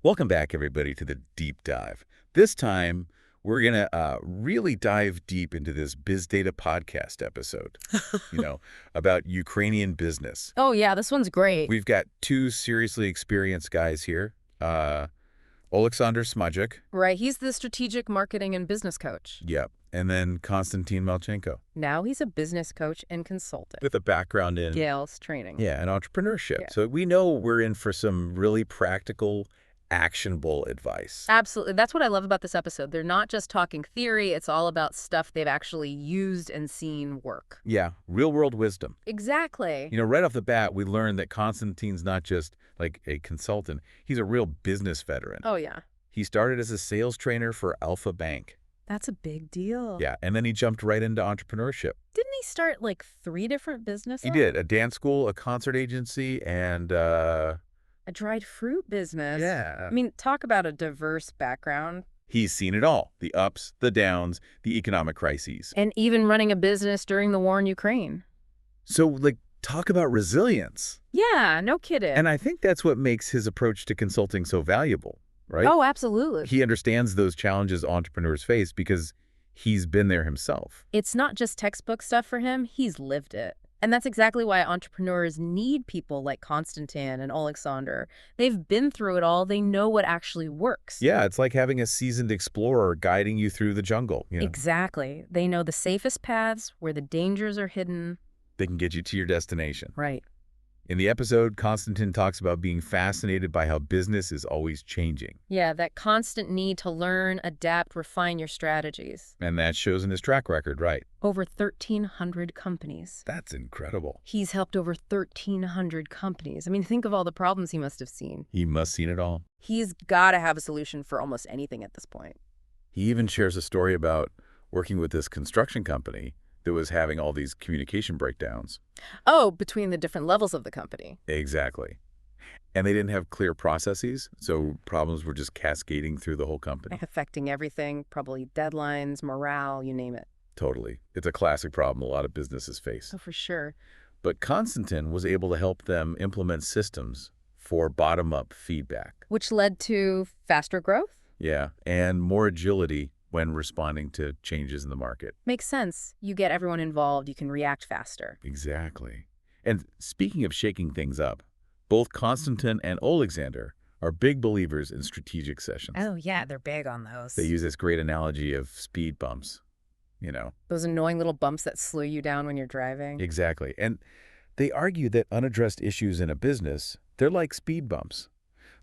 Welcome back, everybody, to the deep dive. This time, we're going to really dive deep into this Biz Data podcast episode, about Ukrainian business. Oh, yeah, this one's great. We've got two seriously experienced guys here, Oleksandr Smudzik. Right, he's the strategic marketing and business coach. Yep. And then Konstantin Malchenko. Now he's a business coach and consultant. With a background in Gales training. Yeah, and entrepreneurship. Yeah. So we know we're in for some really practical, actionable advice. Absolutely. That's what I love about this episode. They're not just talking theory. It's all about stuff they've actually used and seen work. Yeah, real-world wisdom. Exactly. Right off the bat, we learned that Konstantin's not just like a consultant. He's a real business veteran. Oh, yeah. He started as a sales trainer for Alfa Bank. That's a big deal. Yeah, and then he jumped right into entrepreneurship. Didn't he start like 3 different businesses? He did. A dance school, a concert agency, and A dried fruit business. yeah. I mean, talk about a diverse background. He's seen it all. The ups, the downs, the economic crises. And even running a business during the war in Ukraine. So, talk about resilience. Yeah, no kidding. And I think that's what makes his approach to consulting so valuable, right? Oh, absolutely. He understands those challenges entrepreneurs face because he's been there himself. It's not just textbook stuff for him, he's lived it. And that's exactly why entrepreneurs need people like Konstantin and Oleksandr. They've been through it all. They know what actually works. Yeah, it's like having a seasoned explorer guiding you through the jungle. Exactly. They know the safest paths, where the dangers are hidden. They can get you to your destination. Right. In the episode, Konstantin talks about being fascinated by how business is always changing. Yeah, that constant need to learn, adapt, refine your strategies. And that shows in his track record, right? Over 1,300 companies. That's incredible. He's helped over 1,300 companies. I mean, think of all the problems he must have seen. He must have seen it all. He's got to have a solution for almost anything at this point. He even shares a story about working with this construction company that was having all these communication breakdowns. Oh, between the different levels of the company. Exactly. And they didn't have clear processes, so problems were just cascading through the whole company. Affecting everything, probably deadlines, morale, you name it. Totally. It's a classic problem a lot of businesses face. Oh, for sure. But Konstantin was able to help them implement systems for bottom-up feedback. Which led to faster growth? Yeah, and more agility when responding to changes in the market. Makes sense. You get everyone involved, you can react faster. Exactly. And speaking of shaking things up, both Konstantin and Oleksandr are big believers in strategic sessions. Oh, yeah, they're big on those. They use this great analogy of speed bumps, Those annoying little bumps that slow you down when you're driving. Exactly. And they argue that unaddressed issues in a business, they're like speed bumps.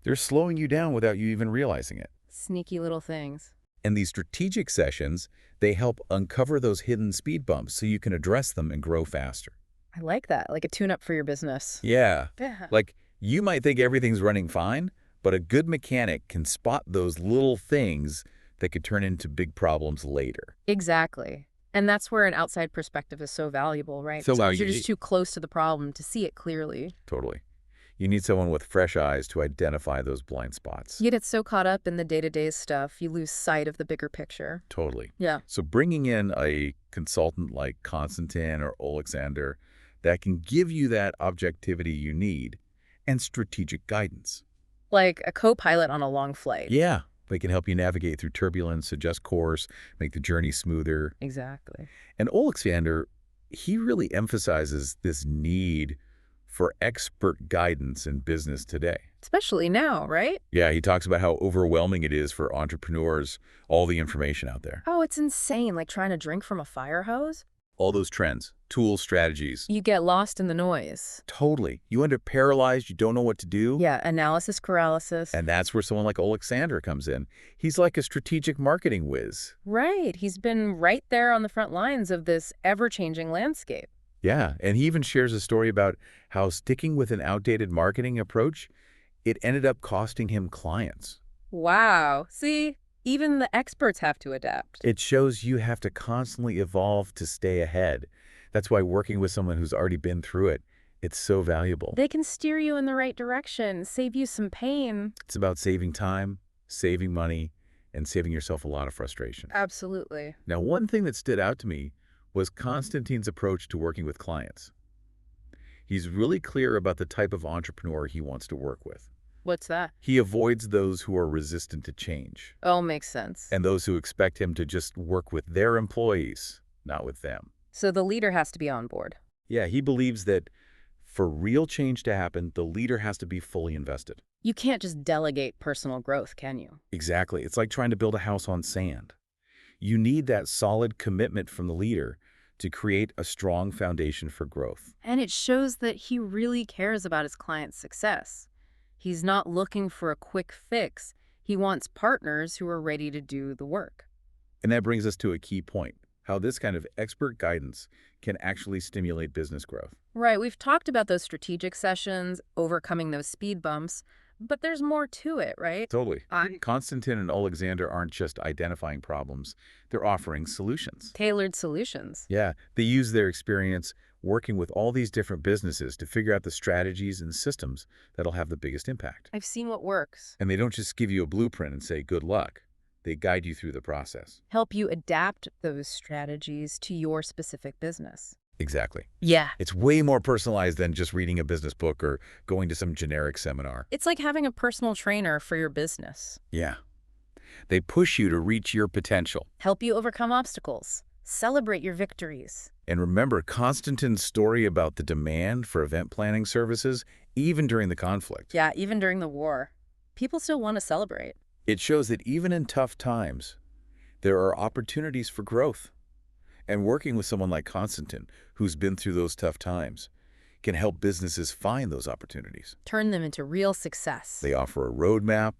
They're slowing you down without you even realizing it. Sneaky little things. And these strategic sessions, they help uncover those hidden speed bumps so you can address them and grow faster. I like that, like a tune-up for your business. Yeah. Yeah. Like, you might think everything's running fine, but a good mechanic can spot those little things that could turn into big problems later. Exactly. And that's where an outside perspective is so valuable, right? So Because you're just too close to the problem to see it clearly. Totally. You need someone with fresh eyes to identify those blind spots. You get so caught up in the day-to-day stuff, you lose sight of the bigger picture. Totally. Yeah. So bringing in a consultant like Konstantin or Oleksandr that can give you that objectivity you need and strategic guidance. Like a co-pilot on a long flight. Yeah. They can help you navigate through turbulence, adjust course, make the journey smoother. Exactly. And Oleksandr, he really emphasizes this need for expert guidance in business today. Especially now, right? Yeah, he talks about how overwhelming it is for entrepreneurs, all the information out there. Oh, it's insane, like trying to drink from a fire hose. All those trends, tools, strategies. You get lost in the noise. Totally. You end up paralyzed, you don't know what to do. Yeah, analysis paralysis. And that's where someone like Oleksandr comes in. He's like a strategic marketing whiz. Right. He's been right there on the front lines of this ever-changing landscape. Yeah, and he even shares a story about how sticking with an outdated marketing approach, it ended up costing him clients. Wow. See, even the experts have to adapt. It shows you have to constantly evolve to stay ahead. That's why working with someone who's already been through it, it's so valuable. They can steer you in the right direction, save you some pain. It's about saving time, saving money, and saving yourself a lot of frustration. Absolutely. Now, one thing that stood out to me was Konstantin's approach to working with clients. He's really clear about the type of entrepreneur he wants to work with. What's that? He avoids those who are resistant to change Oh, makes sense. and those who expect him to just work with their employees, not with them. So the leader has to be on board. Yeah, he believes that for real change to happen, the leader has to be fully invested. You can't just delegate personal growth, can you? Exactly. It's like trying to build a house on sand. You need that solid commitment from the leader to create a strong foundation for growth. And it shows that he really cares about his client's success. He's not looking for a quick fix. He wants partners who are ready to do the work. And that brings us to a key point, how this kind of expert guidance can actually stimulate business growth. Right, we've talked about those strategic sessions, overcoming those speed bumps, but there's more to it, right? Totally. Konstantin and Alexander aren't just identifying problems, they're offering solutions. Tailored solutions. Yeah, they use their experience working with all these different businesses to figure out the strategies and systems that'll have the biggest impact. I've seen what works. And they don't just give you a blueprint and say, good luck. They guide you through the process. Help you adapt those strategies to your specific business. Exactly. Yeah. It's way more personalized than just reading a business book or going to some generic seminar. It's like having a personal trainer for your business. Yeah. They push you to reach your potential. Help you overcome obstacles. Celebrate your victories. And remember Konstantin's story about the demand for event planning services, even during the conflict. Yeah, even during the war, people still want to celebrate. It shows that even in tough times, there are opportunities for growth. And working with someone like Konstantin, who's been through those tough times, can help businesses find those opportunities. Turn them into real success. They offer a roadmap,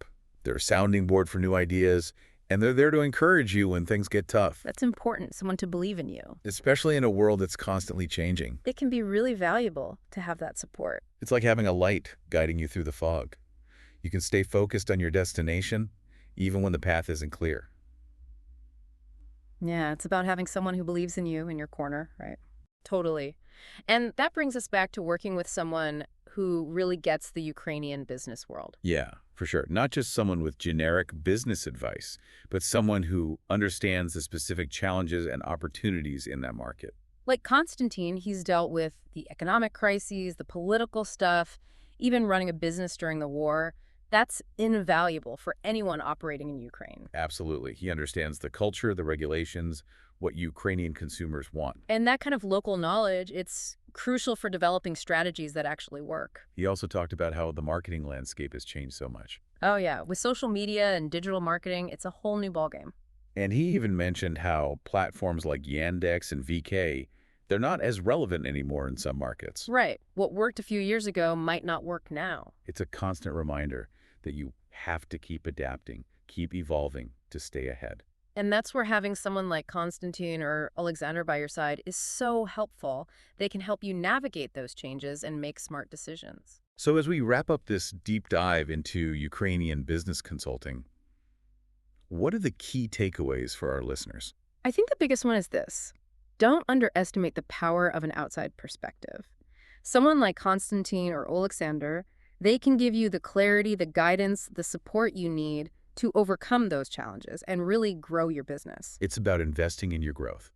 they're a sounding board for new ideas, and they're there to encourage you when things get tough. That's important, someone to believe in you. Especially in a world that's constantly changing. It can be really valuable to have that support. It's like having a light guiding you through the fog. You can stay focused on your destination, even when the path isn't clear. Yeah, it's about having someone who believes in you in your corner, right? Totally. And that brings us back to working with someone who really gets the Ukrainian business world. Yeah, for sure. Not just someone with generic business advice, but someone who understands the specific challenges and opportunities in that market. Like Konstantin, he's dealt with the economic crises, the political stuff, even running a business during the war. That's invaluable for anyone operating in Ukraine. Absolutely. He understands the culture, the regulations, what Ukrainian consumers want. And that kind of local knowledge, it's crucial for developing strategies that actually work. He also talked about how the marketing landscape has changed so much. Oh yeah, with social media and digital marketing, it's a whole new ballgame. And he even mentioned how platforms like Yandex and VK, they're not as relevant anymore in some markets. Right. What worked a few years ago might not work now. It's a constant reminder that you have to keep adapting, keep evolving to stay ahead. And that's where having someone like Konstantin or Alexander by your side is so helpful. They can help you navigate those changes and make smart decisions. So as we wrap up this deep dive into Ukrainian business consulting, what are the key takeaways for our listeners? I think the biggest one is this. Don't underestimate the power of an outside perspective. Someone like Konstantin or Alexander, they can give you the clarity, the guidance, the support you need to overcome those challenges and really grow your business. It's about investing in your growth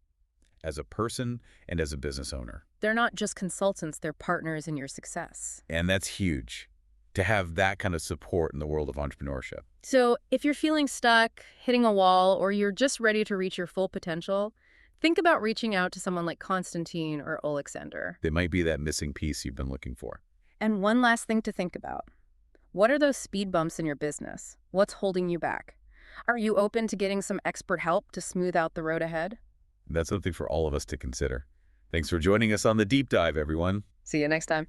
as a person and as a business owner. They're not just consultants, they're partners in your success. And that's huge, to have that kind of support in the world of entrepreneurship. So if you're feeling stuck, hitting a wall, or you're just ready to reach your full potential, think about reaching out to someone like Konstantin or Alexander. They might be that missing piece you've been looking for. And one last thing to think about. What are those speed bumps in your business? What's holding you back? Are you open to getting some expert help to smooth out the road ahead? That's something for all of us to consider. Thanks for joining us on the deep dive, everyone. See you next time.